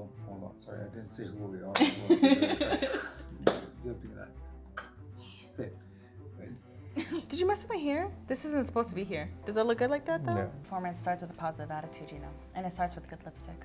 Oh, hold on. Sorry, I didn't say who we are. Sorry. Flipping that. Okay. Wait. Did you mess up my hair? This isn't supposed to be here. Does it look good like that though? Yeah. Performance starts with a positive attitude, you know, and it starts with good lipstick.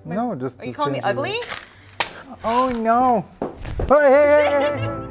No, just. Are you calling me ugly? Oh no! Hey!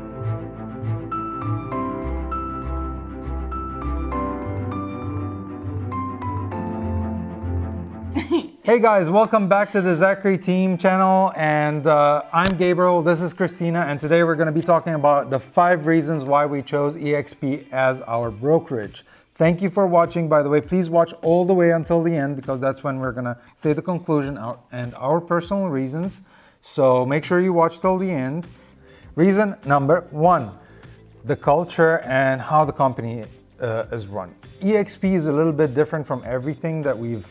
Hey guys, welcome back to the Zachary Team channel, and I'm Gabriel, this is Kristina, and today we're going to be talking about the 5 reasons why we chose EXP as our brokerage. Thank you for watching, by the way. Please watch all the way until the end because that's when we're going to say the conclusion and our personal reasons. So make sure you watch till the end. Reason number 1, the culture and how the company is run. EXP is a little bit different from everything that we've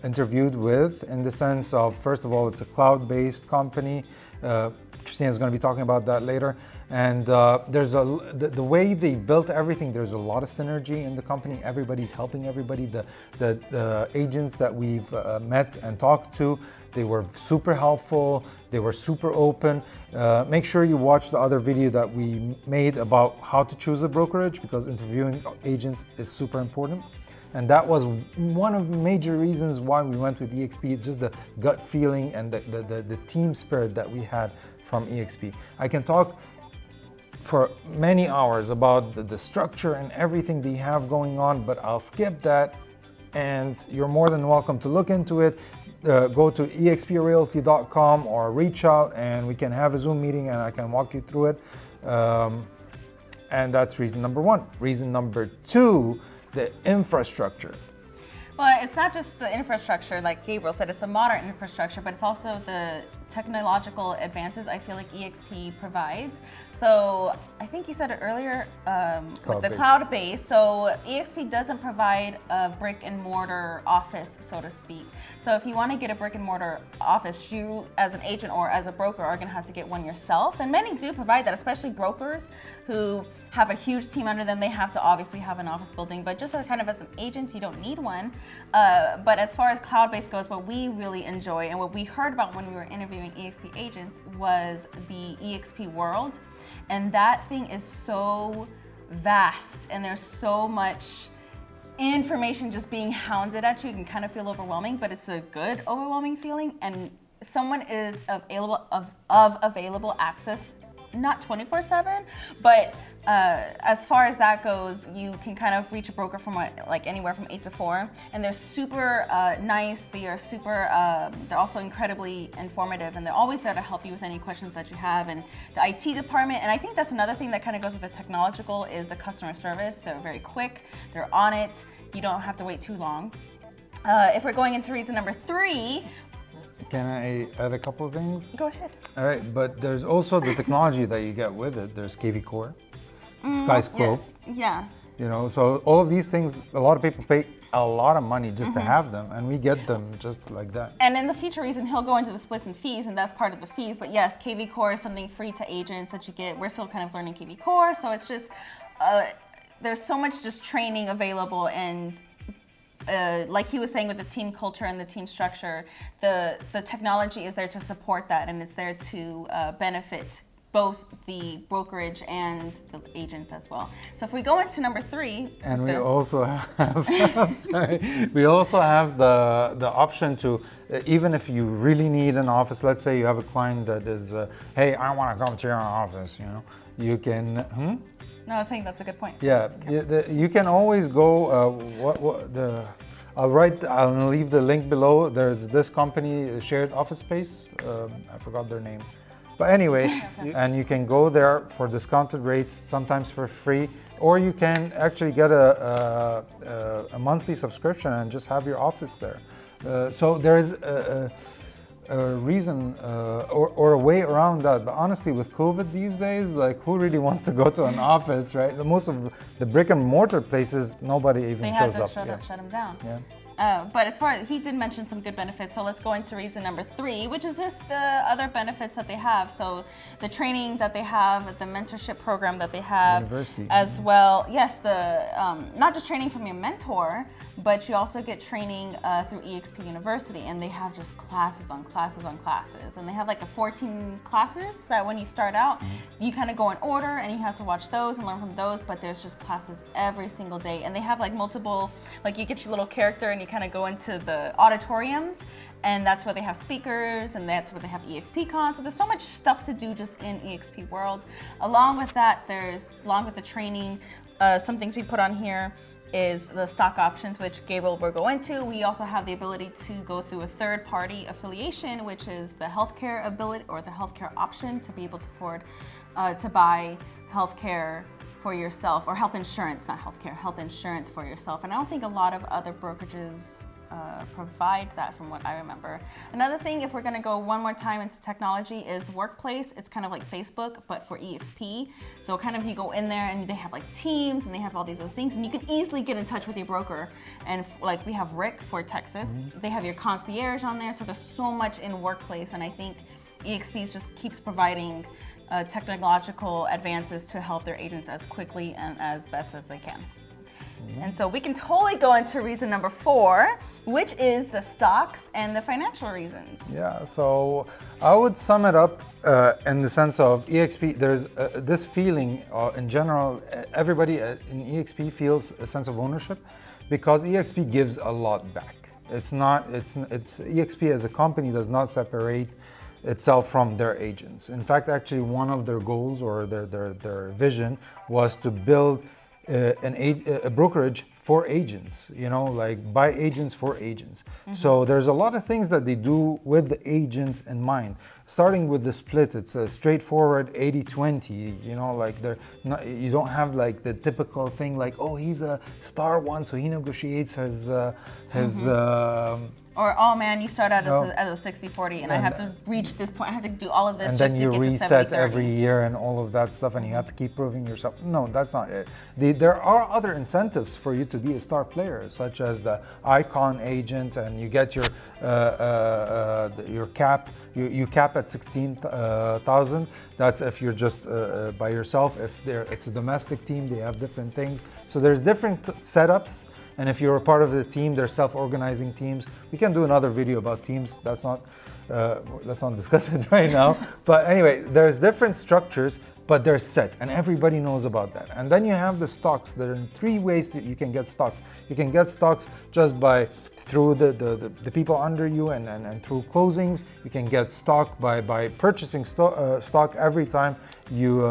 interviewed with, in the sense of, first of all, it's a cloud-based company. Kristina is going to be talking about that later. And there's the way they built everything, there's a lot of synergy in the company. Everybody's helping everybody. The agents that we've met and talked to, they were super helpful. They were super open. Make sure you watch the other video that we made about how to choose a brokerage, because interviewing agents is super important. And that was one of the major reasons why we went with EXP, just the gut feeling and the team spirit that we had from EXP. I can talk for many hours about the structure and everything they have going on, but I'll skip that, and you're more than welcome to look into it. Go to exprealty.com or reach out and we can have a Zoom meeting and I can walk you through it. And that's reason number 1. Reason number 2, the infrastructure. Well, it's not just the infrastructure, like Gabriel said, it's the modern infrastructure, but it's also the technological advances I feel like EXP provides. So I think you said it earlier, with the cloud base. So EXP doesn't provide a brick and mortar office, so to speak. So if you want to get a brick and mortar office, you as an agent or as a broker are going to have to get one yourself. And many do provide that, especially brokers who have a huge team under them. They have to obviously have an office building, but just as an agent, you don't need one. But as far as cloud-based goes, what we really enjoy and what we heard about when we were interviewing EXP agents was the EXP world. And that thing is so vast and there's so much information just being hounded at you. You can kind of feel overwhelming, but it's a good overwhelming feeling. And someone is available of available access, not 24/7, but as far as that goes, you can kind of reach a broker from anywhere from 8 to 4, and they're super nice. They are super. They're also incredibly informative, and they're always there to help you with any questions that you have. And the IT department, and I think that's another thing that kind of goes with the technological, is the customer service. They're very quick. They're on it. You don't have to wait too long. If we're going into reason number 3. Can I add a couple of things? Go ahead. All right, but there's also the technology that you get with it. There's KV Core, Skyscope. Yeah. You know, so all of these things, a lot of people pay a lot of money just to have them, and we get them just like that. And in the future reason, he'll go into the splits and fees, and that's part of the fees. But yes, KV Core is something free to agents that you get. We're still kind of learning KV Core, so it's just, there's so much just training available, and like he was saying with the team culture and the team structure, the technology is there to support that, and it's there to benefit both the brokerage and the agents as well. So if we go into number 3, and we also have we also have the option to, even if you really need an office, let's say you have a client that is, hey, I want to come to your office, you know, you can. No, I was saying that's a good point. So yeah, you can always go. I'll leave the link below. There's this company, shared office space. I forgot their name, but anyway, and you can go there for discounted rates, sometimes for free, or you can actually get a monthly subscription and just have your office there. So there is a reason or a way around that. But honestly, with COVID these days, like, who really wants to go to an office, right? Most of the brick and mortar places, nobody even shows up. They had to shut them down. Yeah. But as far as he did mention some good benefits, so let's go into reason number 3, which is just the other benefits that they have. So the training that they have, the mentorship program that they have, University. as well. Yes, the not just training from your mentor, but you also get training through EXP University, and they have just classes on classes on classes, and they have like a 14 classes that when you start out, you kind of go in order, and you have to watch those and learn from those. But there's just classes every single day, and they have like multiple, like you get your little character and you kind of go into the auditoriums, and that's where they have speakers, and that's where they have EXP Con. So there's so much stuff to do just in EXP world. Along with that, along with the training, some things we put on here is the stock options, which Gabriel will go into. We also have the ability to go through a third-party affiliation, which is the healthcare ability or the healthcare option to be able to afford to buy healthcare for yourself, or health insurance, not healthcare, health insurance for yourself. And I don't think a lot of other brokerages provide that from what I remember. Another thing, if we're gonna go one more time into technology, is Workplace. It's kind of like Facebook, but for EXP. So kind of you go in there and they have like teams and they have all these other things, and you can easily get in touch with your broker. And like we have Rick for Texas. They have your concierge on there. So there's so much in Workplace, and I think EXP just keeps providing technological advances to help their agents as quickly and as best as they can. And so we can totally go into reason number 4, which is the stocks and the financial reasons. Yeah, so I would sum it up in the sense of EXP. There's this feeling in general, everybody in EXP feels a sense of ownership because EXP gives a lot back. It's EXP as a company does not separate itself from their agents. In fact, actually one of their goals or their vision was to build a brokerage for agents, like by agents for agents. So there's a lot of things that they do with the agent in mind. Starting with the split, it's a straightforward 80-20, like you don't have like the typical thing like, oh, he's a star one, so he negotiates his or, oh man, you start out as a 60-40 and I have to reach this point, I have to do all of this and just then to you get to 70-30. reset every year and all of that stuff, and you have to keep proving yourself. No, that's not it. There are other incentives for you to be a star player, such as the icon agent, and you get your cap. You cap at 16,000. That's if you're just by yourself. If it's a domestic team, they have different things. So there's different setups. And if you're a part of the team, they're self-organizing teams. We can do another video about teams. Let's not discuss it right now. But anyway, there's different structures, but they're set, and everybody knows about that. And then you have the stocks. There are 3 ways that you can get stocks. You can get stocks just through the people under you and through closings. You can get stock by purchasing stock every time you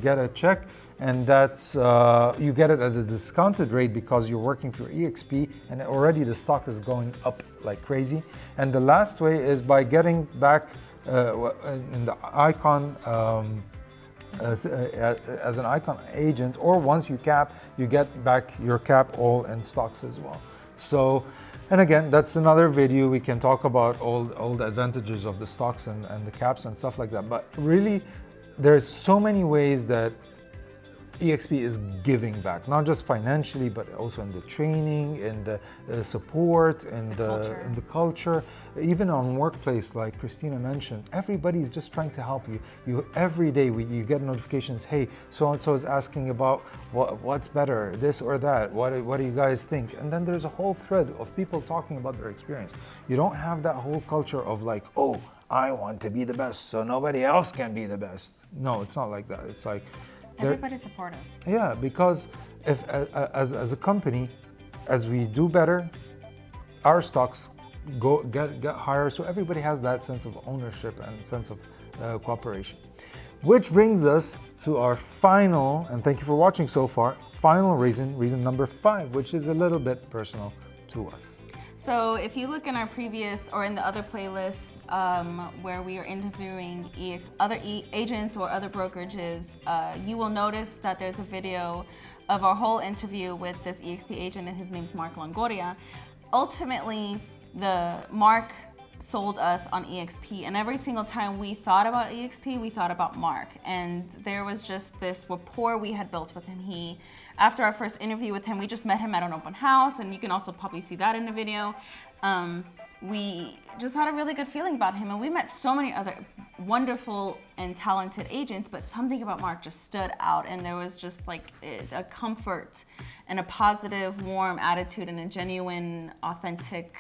get a check. And that's you get it at a discounted rate because you're working for EXP, and already the stock is going up like crazy. And the last way is by getting back in the icon as an icon agent, or once you cap, you get back your cap all in stocks as well. So, and again, that's another video. We can talk about all the advantages of the stocks and the caps and stuff like that. But really, there's so many ways that EXP is giving back, not just financially, but also in the training, in the support, in the culture, even on Workplace, like Kristina mentioned. Everybody's just trying to help you. Every day you get notifications. Hey, so and so is asking about what's better, this or that. What do you guys think? And then there's a whole thread of people talking about their experience. You don't have that whole culture of like, oh, I want to be the best, so nobody else can be the best. No, it's not like that. It's like everybody's supportive. Yeah, because if as a company, as we do better, our stocks get higher, so everybody has that sense of ownership and sense of cooperation. Which brings us to our final, and thank you for watching so far, final reason number 5, which is a little bit personal to us. So if you look in our previous or in the other playlist where we are interviewing other agents or other brokerages, you will notice that there's a video of our whole interview with this EXP agent, and his name's Mark Longoria. Ultimately, Mark sold us on EXP. And every single time we thought about EXP, we thought about Mark. And there was just this rapport we had built with him. After our first interview with him, we just met him at an open house, and you can also probably see that in the video. We just had a really good feeling about him, and we met so many other wonderful and talented agents, but something about Mark just stood out, and there was just like a comfort and a positive, warm attitude and a genuine, authentic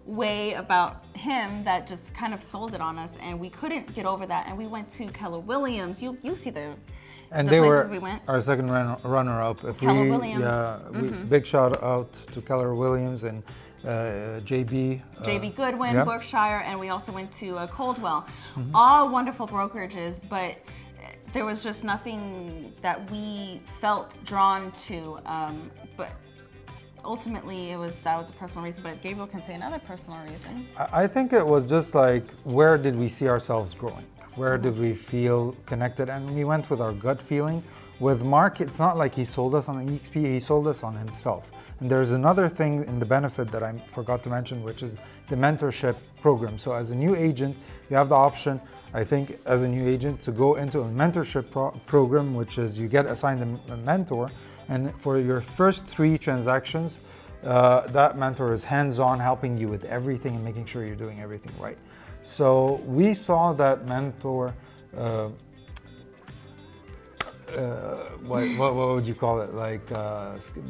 way about him that just kind of sold it on us, and we couldn't get over that. And we went to Keller Williams. You see the they were we went. our second runner-up. Keller Williams. Yeah, big shout out to Keller Williams and JB Goodwin, yep. Berkshire, and we also went to Coldwell. All wonderful brokerages, but there was just nothing that we felt drawn to. But ultimately, that was a personal reason. But Gabriel can say another personal reason. I think it was just like, where did we see ourselves growing? Where did we feel connected? And we went with our gut feeling. With Mark, it's not like he sold us on EXP, he sold us on himself. And there's another thing in the benefit that I forgot to mention, which is the mentorship program. So as a new agent, you have the option, I think, as a new agent, to go into a mentorship program, which is you get assigned a mentor. And for your first 3 transactions, that mentor is hands-on, helping you with everything and making sure you're doing everything right. So we saw that mentor, what would you call it? Like,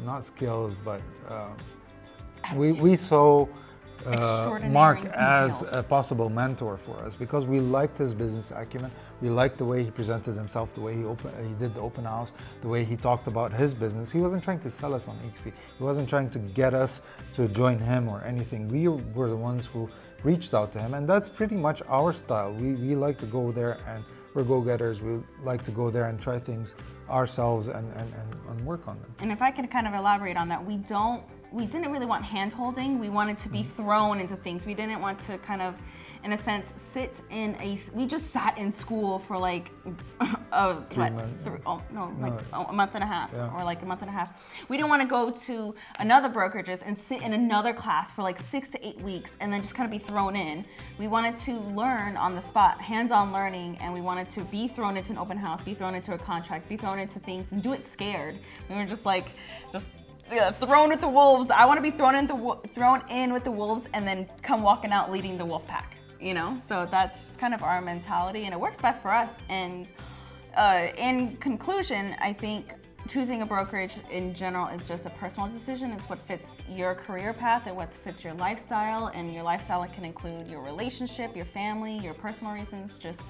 not skills, but we saw Mark as a possible mentor for us because we liked his business acumen. We liked the way he presented himself, the way he did the open house, the way he talked about his business. He wasn't trying to sell us on EXP. He wasn't trying to get us to join him or anything. We were the ones who reached out to him, and that's pretty much our style. We like to go there, and we're go-getters. We like to go there and try things ourselves and work on them. And if I could kind of elaborate on that, we didn't really want hand-holding. We wanted to be thrown into things. We didn't want to kind of, in a sense, we just sat in school for like a month and a half, yeah. or like a month and a half. We didn't want to go to another brokerages and sit in another class for like 6 to 8 weeks and then just kind of be thrown in. We wanted to learn on the spot, hands-on learning, and we wanted to be thrown into an open house, be thrown into a contract, be thrown into things and do it scared. We were just thrown with the wolves. I want to be thrown in with the wolves and then come walking out leading the wolf pack, you know? So that's just kind of our mentality, and it works best for us. And in conclusion, I think choosing a brokerage in general is just a personal decision. It's what fits your career path and what fits your lifestyle, and your lifestyle can include your relationship, your family, your personal reasons, just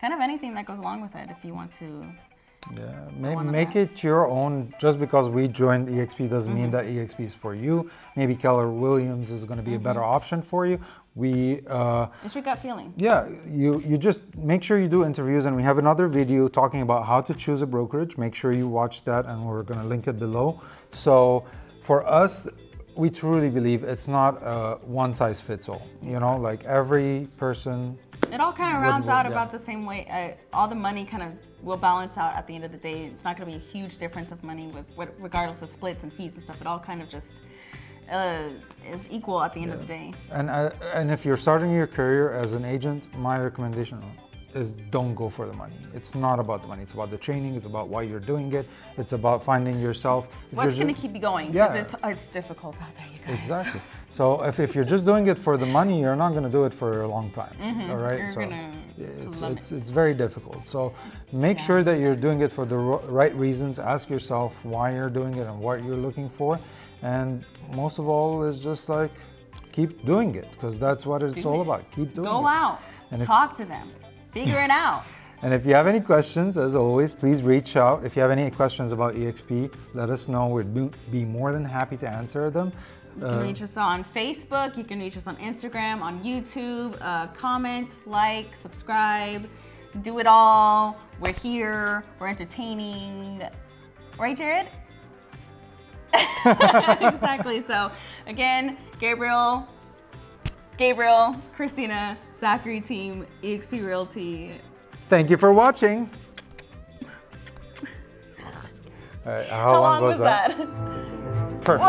kind of anything that goes along with it if you want to. Yeah, maybe make it your own. Just because we joined EXP doesn't mean that EXP is for you. Maybe Keller Williams is going to be a better option for you. It's your gut feeling. Yeah, you just make sure you do interviews, and we have another video talking about how to choose a brokerage. Make sure you watch that, and we're going to link it below. So for us, we truly believe it's not a one size fits all. You know, like every person. It all kind of rounds out about the same way. All the money kind of will balance out at the end of the day. It's not going to be a huge difference of money regardless of splits and fees and stuff. It all kind of just is equal at the end of the day. And if you're starting your career as an agent, my recommendation is don't go for the money. It's not about the money. It's about the training. It's about why you're doing it. It's about finding yourself. What's going to keep you going? Because it's difficult out there, you guys. Exactly. So if you're just doing it for the money, you're not going to do it for a long time. All right. It's very difficult. So make sure that you're doing it for the right reasons. Ask yourself why you're doing it and what you're looking for. And most of all is just like keep doing it, because that's what it's all about. Keep doing it. Go out. And talk to them. Figure it out. And if you have any questions, as always, please reach out. If you have any questions about EXP, let us know. We'd be more than happy to answer them. You can reach us on Facebook. You can reach us on Instagram, on YouTube. Comment, like, subscribe. Do it all. We're here. We're entertaining. Right, Jared? Exactly. So, again, Gabriel, Kristina, Zachary Team, EXP Realty. Thank you for watching. All right, how long was that? Perfect.